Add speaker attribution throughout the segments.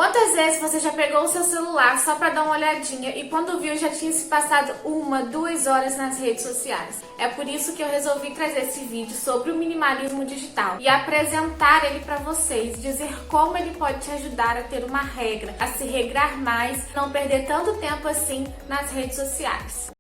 Speaker 1: Quantas vezes você já pegou o seu celular só para dar uma olhadinha e quando viu já tinha se passado 1, 2 horas nas redes sociais? É por isso que eu resolvi trazer esse vídeo sobre o minimalismo digital e apresentar ele para vocês, dizer como ele pode te ajudar a ter uma regra, a se regrar mais, não perder tanto tempo assim nas redes sociais.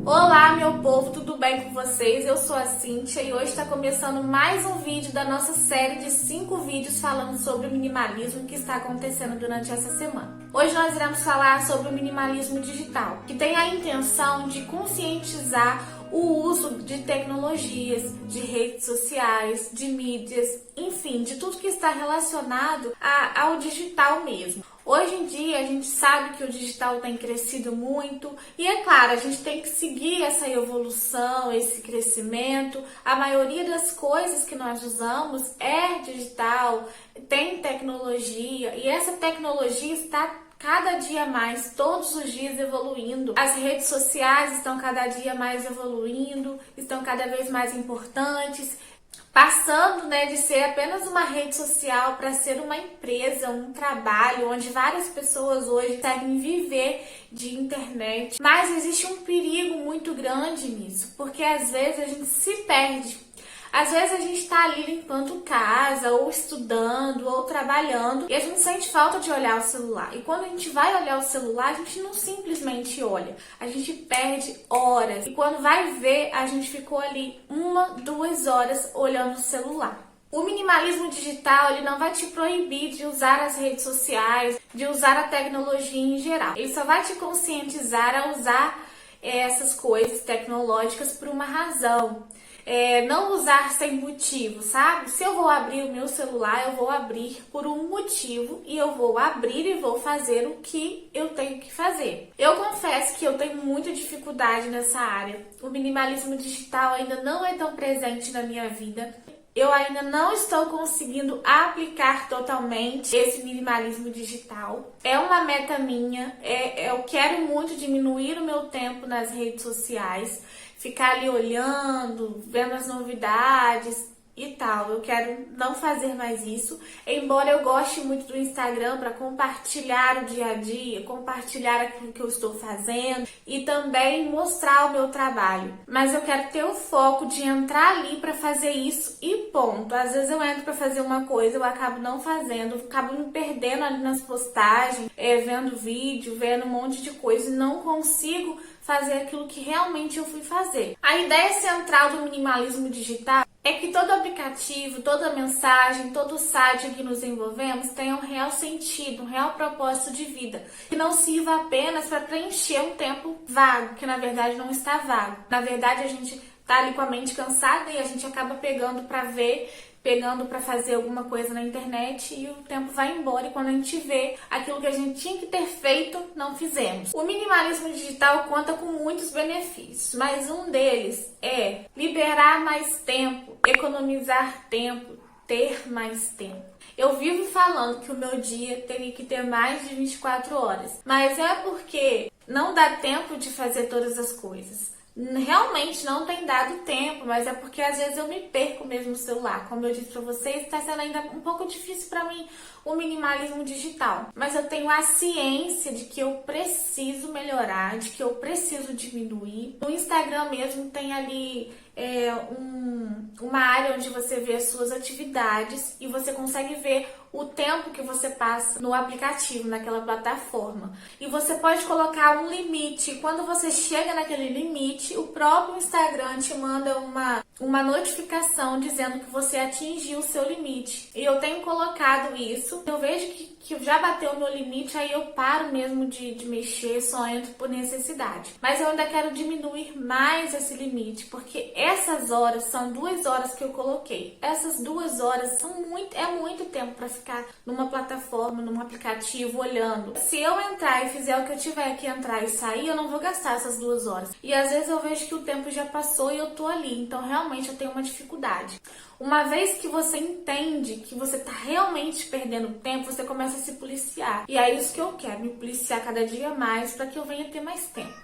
Speaker 1: Olá meu povo, tudo bem com vocês? Eu sou a Cíntia e hoje está começando mais um vídeo da nossa série de 5 vídeos falando sobre o minimalismo que está acontecendo durante essa semana. Hoje nós iremos falar sobre o minimalismo digital, que tem a intenção de conscientizar o uso de tecnologias, de redes sociais, de mídias, enfim, de tudo que está relacionado ao digital mesmo. Hoje em dia a gente sabe que o digital tem crescido muito e é claro, a gente tem que seguir essa evolução, esse crescimento. A maioria das coisas que nós usamos é digital, tem tecnologia e essa tecnologia está cada dia mais, todos os dias evoluindo. As redes sociais estão cada dia mais evoluindo, estão cada vez mais importantes, passando, de ser apenas uma rede social para ser uma empresa, um trabalho, onde várias pessoas hoje conseguem viver de internet. Mas existe um perigo muito grande nisso, porque às vezes a gente se perde. Às vezes a gente está ali limpando casa, ou estudando, ou trabalhando, e a gente sente falta de olhar o celular. E quando a gente vai olhar o celular, a gente não simplesmente olha, a gente perde horas. E quando vai ver, a gente ficou ali 1, 2 horas olhando o celular. O minimalismo digital, ele não vai te proibir de usar as redes sociais, de usar a tecnologia em geral. Ele só vai te conscientizar a usar essas coisas tecnológicas por uma razão. Não usar sem motivo, sabe? Se eu vou abrir o meu celular, eu vou abrir por um motivo e eu vou abrir e vou fazer o que eu tenho que fazer. Eu confesso que eu tenho muita dificuldade nessa área. O minimalismo digital ainda não é tão presente na minha vida. Eu ainda não estou conseguindo aplicar totalmente esse minimalismo digital. É uma meta minha, eu quero muito diminuir o meu tempo nas redes sociais, ficar ali olhando, vendo as novidades e tal. Eu quero não fazer mais isso, embora eu goste muito do Instagram para compartilhar o dia a dia, compartilhar aquilo que eu estou fazendo e também mostrar o meu trabalho. Mas eu quero ter o foco de entrar ali para fazer isso e ponto. Às vezes eu entro para fazer uma coisa, eu acabo não fazendo, eu acabo me perdendo ali nas postagens, vendo vídeo, vendo um monte de coisa e não consigo fazer aquilo que realmente eu fui fazer. A ideia central do minimalismo digital é que todo aplicativo, toda mensagem, todo site em que nos envolvemos tenha um real sentido, um real propósito de vida, que não sirva apenas para preencher um tempo vago, que na verdade não está vago. Na verdade a gente tá ali com a mente cansada e a gente acaba pegando para ver, pegando para fazer alguma coisa na internet e o tempo vai embora e quando a gente vê aquilo que a gente tinha que ter feito, não fizemos. O minimalismo digital conta com muitos benefícios, mas um deles é liberar mais tempo, economizar tempo, ter mais tempo. Eu vivo falando que o meu dia teria que ter mais de 24 horas, mas é porque não dá tempo de fazer todas as coisas. Realmente não tem dado tempo, mas é porque às vezes eu me perco mesmo no celular. Como eu disse pra vocês, está sendo ainda um pouco difícil pra mim o minimalismo digital. Mas eu tenho a ciência de que eu preciso melhorar, de que eu preciso diminuir. No Instagram mesmo tem ali uma área onde você vê as suas atividades e você consegue ver o tempo que você passa no aplicativo, naquela plataforma. E você pode colocar um limite. Quando você chega naquele limite, o próprio Instagram te manda uma notificação dizendo que você atingiu o seu limite. E eu tenho colocado isso. Eu vejo que já bateu o meu limite, aí eu paro mesmo de mexer, só entro por necessidade. Mas eu ainda quero diminuir mais esse limite, porque essas horas são 2 horas que eu coloquei. Essas 2 horas é muito tempo para ficar numa plataforma, num aplicativo, olhando. Se eu entrar e fizer o que eu tiver que entrar e sair, eu não vou gastar essas 2 horas. E às vezes eu vejo que o tempo já passou e eu tô ali, então realmente eu tenho uma dificuldade. Uma vez que você entende que você tá realmente perdendo tempo, você começa a se policiar. E é isso que eu quero, me policiar cada dia mais para que eu venha ter mais tempo.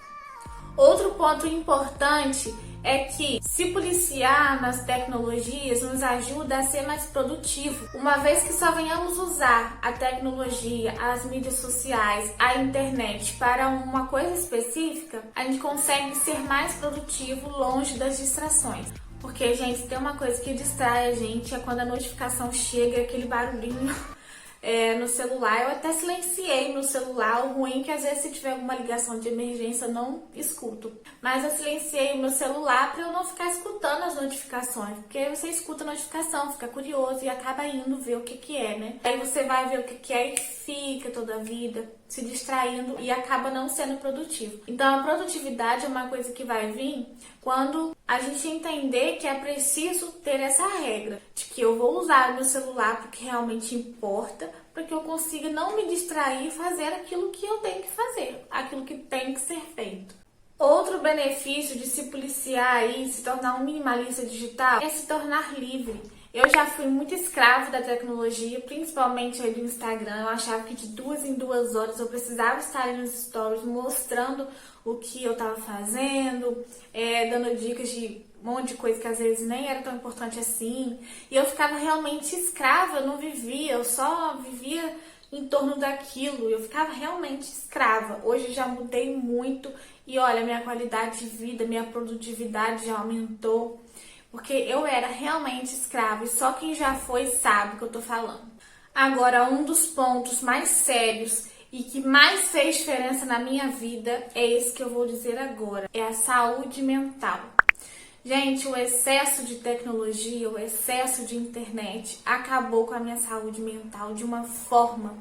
Speaker 1: Outro ponto importante é que se policiar nas tecnologias nos ajuda a ser mais produtivo, uma vez que só venhamos usar a tecnologia, as mídias sociais, a internet para uma coisa específica, a gente consegue ser mais produtivo longe das distrações. Porque, gente, tem uma coisa que distrai a gente, é quando a notificação chega, aquele barulhinho no celular. Eu até silenciei meu celular, o ruim é que às vezes se tiver alguma ligação de emergência eu não escuto. Mas eu silenciei o meu celular para eu não ficar escutando as notificações, porque você escuta a notificação, fica curioso e acaba indo ver o que é, né? Aí você vai ver o que é e fica toda a vida se distraindo e acaba não sendo produtivo. Então a produtividade é uma coisa que vai vir quando a gente entender que é preciso ter essa regra de que eu vou usar o meu celular porque realmente importa, para que eu consiga não me distrair e fazer aquilo que eu tenho que fazer, aquilo que tem que ser feito. Outro benefício de se policiar e se tornar um minimalista digital é se tornar livre. Eu já fui muito escravo da tecnologia, principalmente aí do Instagram. Eu achava que de 2 em 2 horas eu precisava estar ali nos stories mostrando o que eu estava fazendo, dando dicas de um monte de coisa que às vezes nem era tão importante assim. E eu ficava realmente escrava, eu não vivia, eu só vivia em torno daquilo. Eu ficava realmente escrava. Hoje já mudei muito e olha, minha qualidade de vida, minha produtividade já aumentou. Porque eu era realmente escrava e só quem já foi sabe o que eu tô falando. Agora, um dos pontos mais sérios e que mais fez diferença na minha vida é esse que eu vou dizer agora. É a saúde mental. Gente, o excesso de tecnologia, o excesso de internet acabou com a minha saúde mental de uma forma.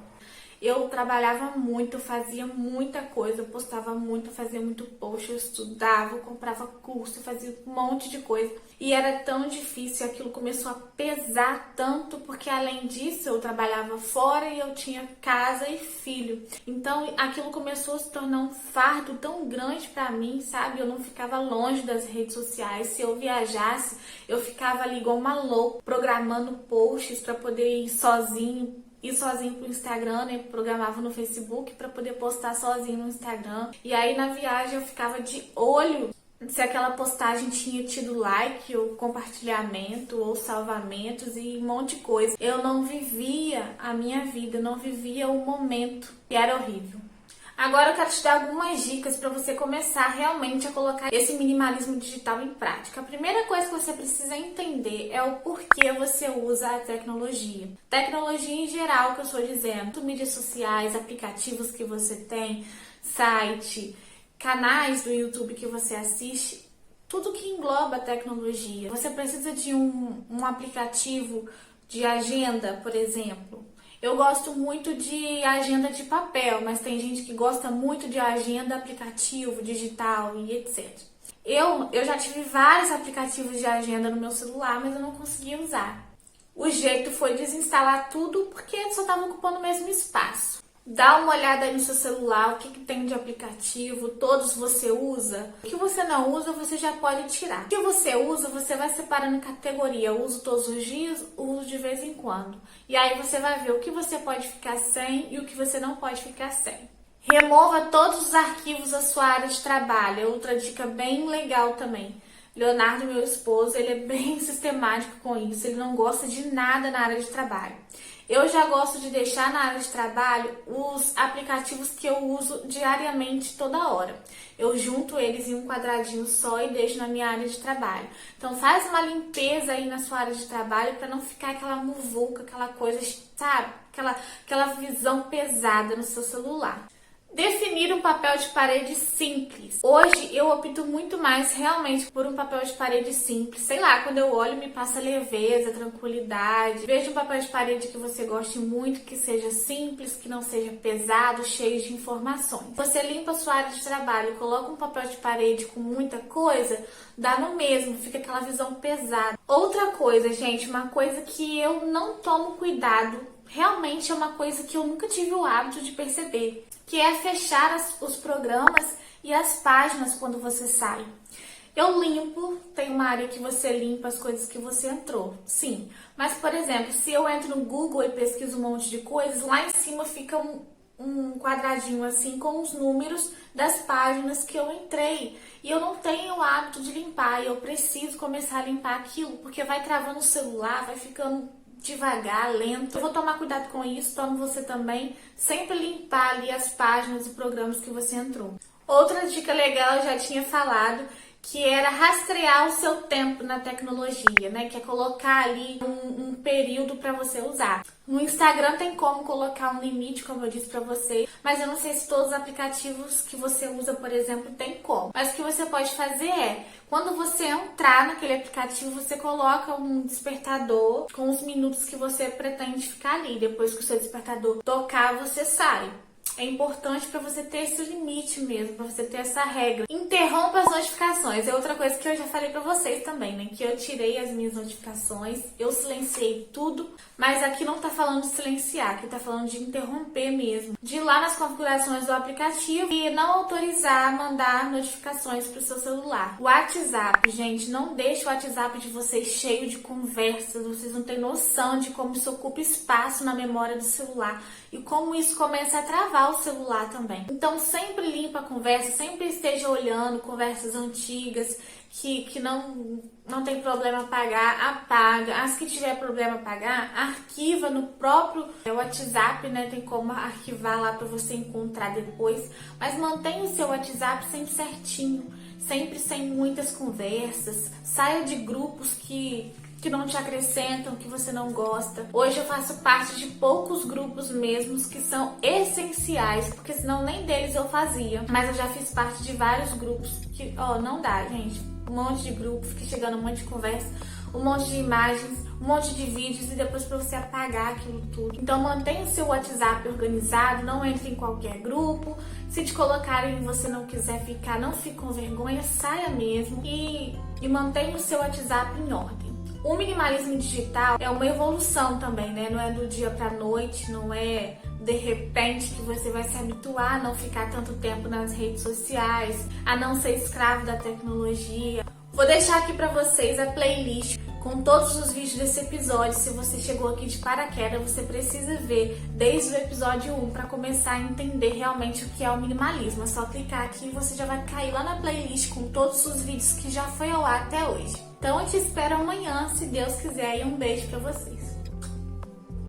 Speaker 1: Eu trabalhava muito, eu fazia muita coisa, eu postava muito, eu fazia muito post, eu estudava, eu comprava curso, eu fazia um monte de coisa. E era tão difícil, aquilo começou a pesar tanto, porque além disso eu trabalhava fora e eu tinha casa e filho. Então aquilo começou a se tornar um fardo tão grande pra mim, sabe? Eu não ficava longe das redes sociais. Se eu viajasse, eu ficava ali igual uma louca, programando posts pra poder ir sozinho pro Instagram, né? Programava no Facebook para poder postar sozinho no Instagram. E aí na viagem eu ficava de olho se aquela postagem tinha tido like ou compartilhamento ou salvamentos e um monte de coisa. Eu não vivia a minha vida, eu não vivia o momento, e era horrível. Agora eu quero te dar algumas dicas para você começar realmente a colocar esse minimalismo digital em prática. A primeira coisa que você precisa entender é o porquê você usa a tecnologia. Tecnologia em geral, que eu estou dizendo, mídias sociais, aplicativos que você tem, site, canais do YouTube que você assiste, tudo que engloba a tecnologia. Você precisa de um aplicativo de agenda, por exemplo. Eu gosto muito de agenda de papel, mas tem gente que gosta muito de agenda aplicativo, digital e etc. Eu já tive vários aplicativos de agenda no meu celular, mas eu não conseguia usar. O jeito foi desinstalar tudo porque só estava ocupando o mesmo espaço. Dá uma olhada aí no seu celular, o que tem de aplicativo, todos você usa. O que você não usa, você já pode tirar. O que você usa, você vai separando em categoria. Uso todos os dias, uso de vez em quando. E aí você vai ver o que você pode ficar sem e o que você não pode ficar sem. Remova todos os arquivos da sua área de trabalho. É outra dica bem legal também. Leonardo, meu esposo, ele é bem sistemático com isso. Ele não gosta de nada na área de trabalho. Eu já gosto de deixar na área de trabalho os aplicativos que eu uso diariamente, toda hora. Eu junto eles em um quadradinho só e deixo na minha área de trabalho. Então faz uma limpeza aí na sua área de trabalho para não ficar aquela muvuca, aquela coisa, sabe? Aquela visão pesada no seu celular. Definir um papel de parede simples. Hoje eu opto muito mais realmente por um papel de parede simples. Sei lá, quando eu olho me passa leveza, tranquilidade. Veja um papel de parede que você goste muito, que seja simples, que não seja pesado, cheio de informações. Você limpa a sua área de trabalho e coloca um papel de parede com muita coisa, dá no mesmo, fica aquela visão pesada. Outra coisa, gente, uma coisa que eu não tomo cuidado, realmente é uma coisa que eu nunca tive o hábito de perceber, que é fechar os programas e as páginas quando você sai. Eu limpo, tem uma área que você limpa as coisas que você entrou, sim. Mas, por exemplo, se eu entro no Google e pesquiso um monte de coisas, lá em cima fica um quadradinho assim com os números das páginas que eu entrei. E eu não tenho o hábito de limpar, e eu preciso começar a limpar aquilo, porque vai travando o celular, vai ficando devagar, lento. Eu vou tomar cuidado com isso, tome você também. Sempre limpar ali as páginas e programas que você entrou. Outra dica legal eu já tinha falado, que era rastrear o seu tempo na tecnologia, né? Que é colocar ali um período para você usar. No Instagram tem como colocar um limite, como eu disse para você, mas eu não sei se todos os aplicativos que você usa, por exemplo, tem como. Mas o que você pode fazer é, quando você entrar naquele aplicativo, você coloca um despertador com os minutos que você pretende ficar ali. Depois que o seu despertador tocar, você sai. É importante para você ter esse limite mesmo, para você ter essa regra. Interrompa as notificações. É outra coisa que eu já falei para vocês também, né? Que eu tirei as minhas notificações, eu silenciei tudo, mas aqui não tá falando de silenciar, aqui tá falando de interromper mesmo. De ir lá nas configurações do aplicativo e não autorizar mandar notificações pro seu celular. O WhatsApp, gente, não deixe o WhatsApp de vocês cheio de conversas. Vocês não têm noção de como isso ocupa espaço na memória do celular e como isso começa a travar o celular também. Então sempre limpa a conversa, sempre esteja olhando conversas antigas que não tem problema apagar, apaga. As que tiver problema apagar, arquiva no próprio WhatsApp, né? Tem como arquivar lá para você encontrar depois. Mas mantenha o seu WhatsApp sempre certinho, sempre sem muitas conversas. Saia de grupos que não te acrescentam, que você não gosta. Hoje eu faço parte de poucos grupos mesmos que são essenciais, porque senão nem deles eu fazia. Mas eu já fiz parte de vários grupos que, não dá, gente. Um monte de grupo, fica chegando um monte de conversa, um monte de imagens, um monte de vídeos e depois para você apagar aquilo tudo. Então mantenha o seu WhatsApp organizado, não entre em qualquer grupo. Se te colocarem e você não quiser ficar, não fique com vergonha, saia mesmo e mantenha o seu WhatsApp em ordem. O minimalismo digital é uma evolução também, né? Não é do dia pra noite, não é de repente que você vai se habituar a não ficar tanto tempo nas redes sociais, a não ser escravo da tecnologia. Vou deixar aqui pra vocês a playlist com todos os vídeos desse episódio. Se você chegou aqui de paraquedas, você precisa ver desde o episódio 1 para começar a entender realmente o que é o minimalismo. É só clicar aqui e você já vai cair lá na playlist com todos os vídeos que já foi ao ar até hoje. Então eu te espero amanhã, se Deus quiser, e um beijo para vocês.